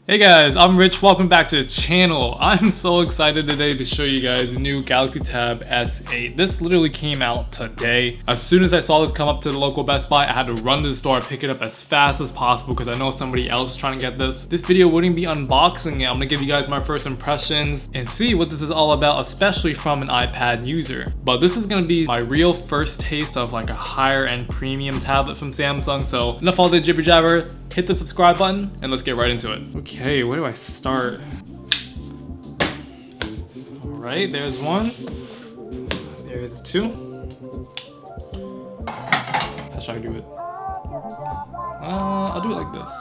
Hey guys, I'm Rich, welcome back to the channel. I'm so excited today to show you guys the new Galaxy Tab S8. This literally came out today. As soon as I saw this come up to the local Best Buy, I had to run to the store and pick it up as fast as possible because I know somebody else is trying to get this. This video wouldn't be unboxing it. I'm gonna give you guys my first impressions and see what this is all about, especially from an iPad user. But this is gonna be my real first taste of like a higher end premium tablet from Samsung. So enough all the jibber jabber, hit the subscribe button and let's get right into it. Okay, where do I start? Alright, there's one. There's two. How should I do it? I'll do it like this.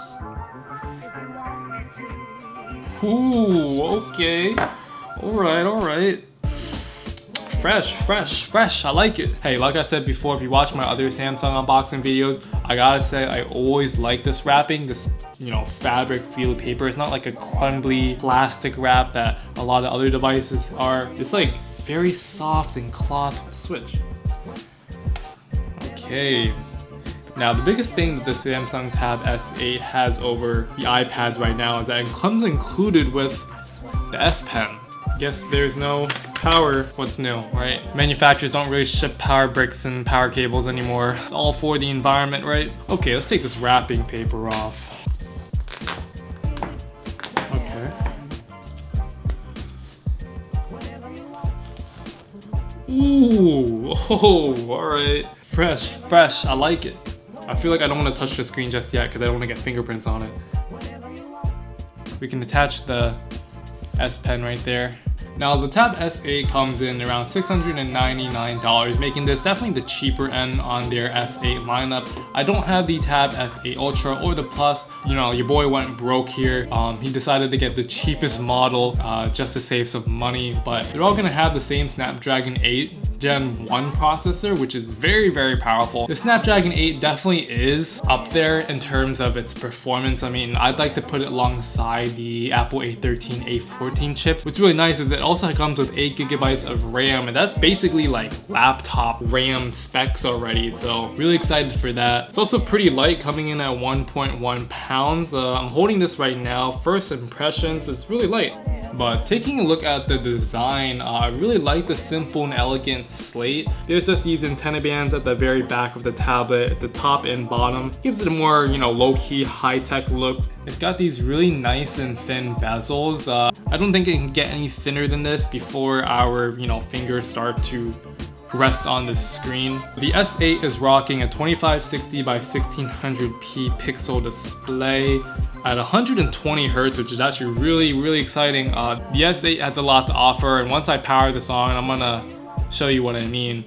Ooh, okay. Alright. Fresh. I like it. Hey, like I said before, if you watch my other Samsung unboxing videos, I gotta say I always like this wrapping, this fabric feel paper. It's not like a crumbly plastic wrap that a lot of other devices are. It's like very soft and cloth. Switch. Okay. Now the biggest thing that the Samsung Tab S8 has over the iPads right now is that it comes included with the S Pen. Guess there's no power. What's new, right? Manufacturers don't really ship power bricks and power cables anymore. It's all for the environment, right? Okay, let's take this wrapping paper off. Okay. Ooh, oh, alright. Fresh. I like it. I feel like I don't want to touch the screen just yet because I don't want to get fingerprints on it. We can attach the S Pen right there. Now the Tab S8 comes in around $699, making this definitely the cheaper end on their S8 lineup. I don't have the Tab S8 Ultra or the Plus. Your boy went broke here. He decided to get the cheapest model just to save some money, but they're all gonna have the same Snapdragon 8 Gen 1 processor, which is very powerful. The Snapdragon 8 definitely is up there in terms of its performance. I mean, I'd like to put it alongside the Apple A13, A14 chips. What's really nice is that it also comes with 8 GB of RAM, and that's basically like laptop RAM specs already, so really excited for that. It's also pretty light, coming in at 1.1 pounds. I'm holding this right now. First impressions, it's really light. But taking a look at the design, I really like the simple and elegant slate. There's just these antenna bands at the very back of the tablet, at the top and bottom. Gives it a more, low-key, high-tech look. It's got these really nice and thin bezels. I don't think it can get any thinner than this before our, fingers start to rest on the screen. The S8 is rocking a 2560 by 1600p pixel display at 120 Hz, which is actually really exciting. The S8 has a lot to offer, and once I power this on, I'm gonna show you what I mean.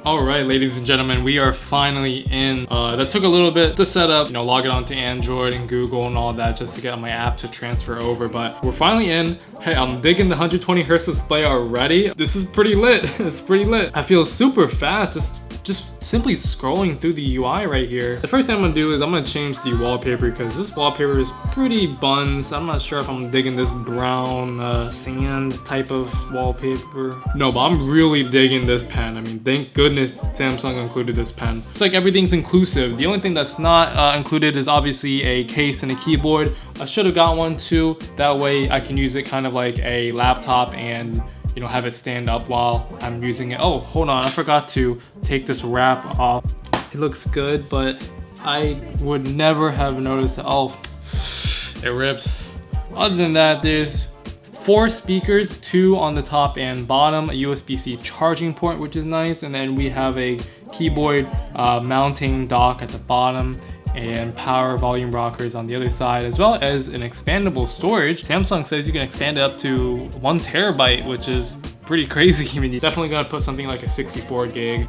Alright, ladies and gentlemen, we are finally in. That took a little bit to set up, log it onto Android and Google and all that just to get my app to transfer over, but we're finally in. Hey, I'm digging the 120 Hz display already. This is pretty lit. It's pretty lit. I feel super fast just simply scrolling through the UI right here. The first thing I'm gonna do is I'm gonna change the wallpaper because this wallpaper is pretty buns. I'm not sure if I'm digging this brown sand type of wallpaper. No, but I'm really digging this pen. I mean, thank goodness Samsung included this pen. It's like everything's inclusive. The only thing that's not included is obviously a case and a keyboard. I should have got one too. That way I can use it kind of like a laptop and have it stand up while I'm using it. Oh, hold on, I forgot to take this wrap off. It looks good, but I would never have noticed it. Oh, it rips. Other than that, there's 4 speakers, 2 on the top and bottom, a USB-C charging port, which is nice, and then we have a keyboard mounting dock at the bottom, and power volume rockers on the other side, as well as an expandable storage. Samsung says you can expand it up to 1 terabyte, which is pretty crazy. I mean, you're definitely gonna put something like a 64 gig.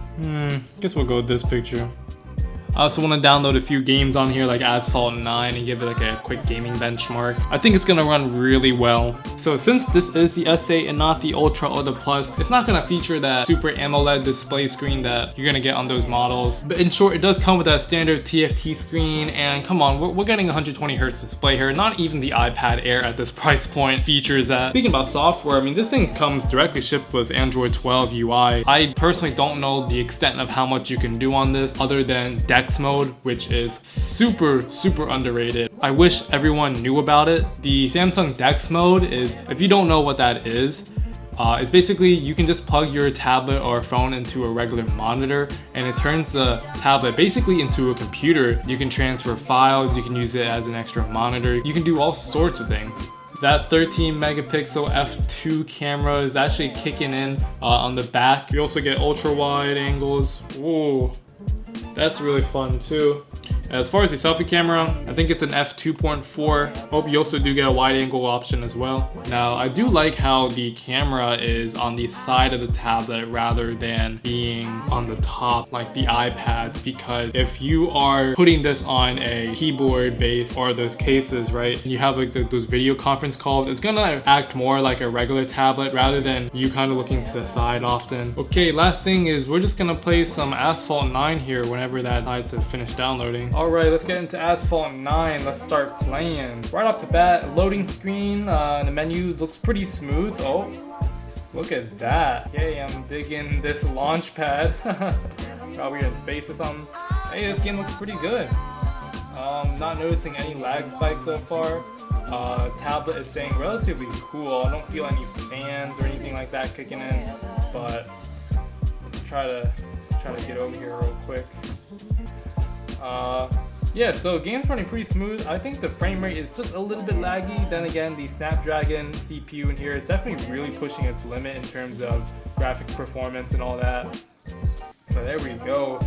Guess we'll go with this picture. I also want to download a few games on here like Asphalt 9 and give it like a quick gaming benchmark. I think it's going to run really well. So since this is the S8 and not the Ultra or the Plus, it's not going to feature that super AMOLED display screen that you're going to get on those models. But in short, it does come with a standard TFT screen, and come on, we're getting 120 Hz display here. Not even the iPad Air at this price point features that. Speaking about software, I mean, this thing comes directly shipped with Android 12 UI. I personally don't know the extent of how much you can do on this other than deck DeX mode, which is super underrated. I wish everyone knew about it. The Samsung DeX mode is, if you don't know what that is, it's basically you can just plug your tablet or phone into a regular monitor and it turns the tablet basically into a computer. You can transfer files, you can use it as an extra monitor, you can do all sorts of things. That 13 megapixel f2 camera is actually kicking in on the back. You also get ultra wide angles. Whoa, that's really fun too. As far as the selfie camera, I think it's an f2.4. Oh, you also do get a wide angle option as well. Now, I do like how the camera is on the side of the tablet rather than being on the top like the iPad, because if you are putting this on a keyboard base or those cases, right, and you have like those video conference calls, it's gonna act more like a regular tablet rather than you kind of looking to the side often. Okay, last thing is we're just gonna play some Asphalt 9 here whenever that decides to finish downloading. Alright, let's get into Asphalt 9. Let's start playing. Right off the bat, loading screen, the menu looks pretty smooth. Oh, look at that. Okay, I'm digging this launch pad. Probably in space or something. Hey, this game looks pretty good. Not noticing any lag spikes so far. Tablet is staying relatively cool. I don't feel any fans or anything like that kicking in, but let's try to get over here real quick. Yeah, so game's running pretty smooth. I think the frame rate is just a little bit laggy. Then again, the Snapdragon CPU in here is definitely really pushing its limit in terms of graphics performance and all that. So there we go.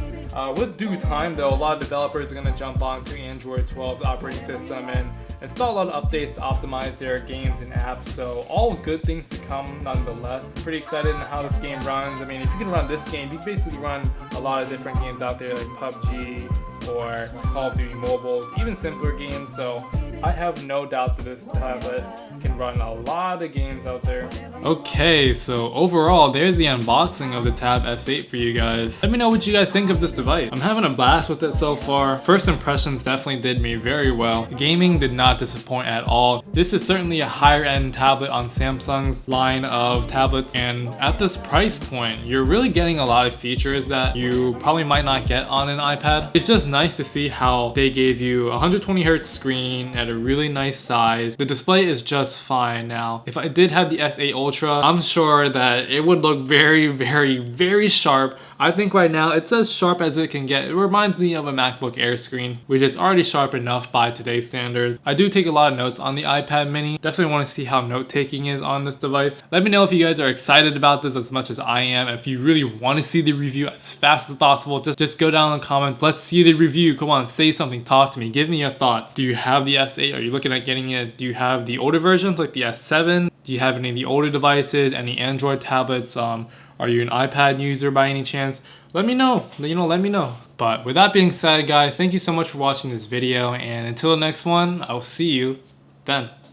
With due time though, a lot of developers are going to jump onto Android 12's operating system and install a lot of updates to optimize their games and apps. So all good things to come nonetheless. Pretty excited on how this game runs. I mean, if you can run this game, you can basically run a lot of different games out there like PUBG or Call of Duty Mobile, even simpler games. So I have no doubt that this tablet can run a lot of games out there. Okay, so overall, there's the unboxing of the Tab S8 for you guys. Let me know what you guys think of this device. I'm having a blast with it so far. First impressions definitely did me very well. Gaming did not disappoint at all. This is certainly a higher end tablet on Samsung's line of tablets, and at this price point, you're really getting a lot of features that you probably might not get on an iPad. It's just nice to see how they gave you a 120Hz screen at a really nice size. The display is just fine. Now, if I did have the S8 Ultra, I'm sure that it would look very sharp. I think right now it's as sharp as it can get. It reminds me of a MacBook Air screen, which is already sharp enough by today's standards. I do take a lot of notes on the iPad mini. Definitely want to see how note-taking is on this device. Let me know if you guys are excited about this as much as I am. If you really want to see the review as fast as possible, just go down in the comments. Let's see the review. Come on, say something, talk to me, give me your thoughts. Do you have the S8? Are you looking at getting it? Do you have the older versions like the S7? Do you have any of the older devices, any Android tablets? Are you an iPad user by any chance? Let me know, let me know. But with that being said, guys, thank you so much for watching this video, and until the next one, I'll see you then.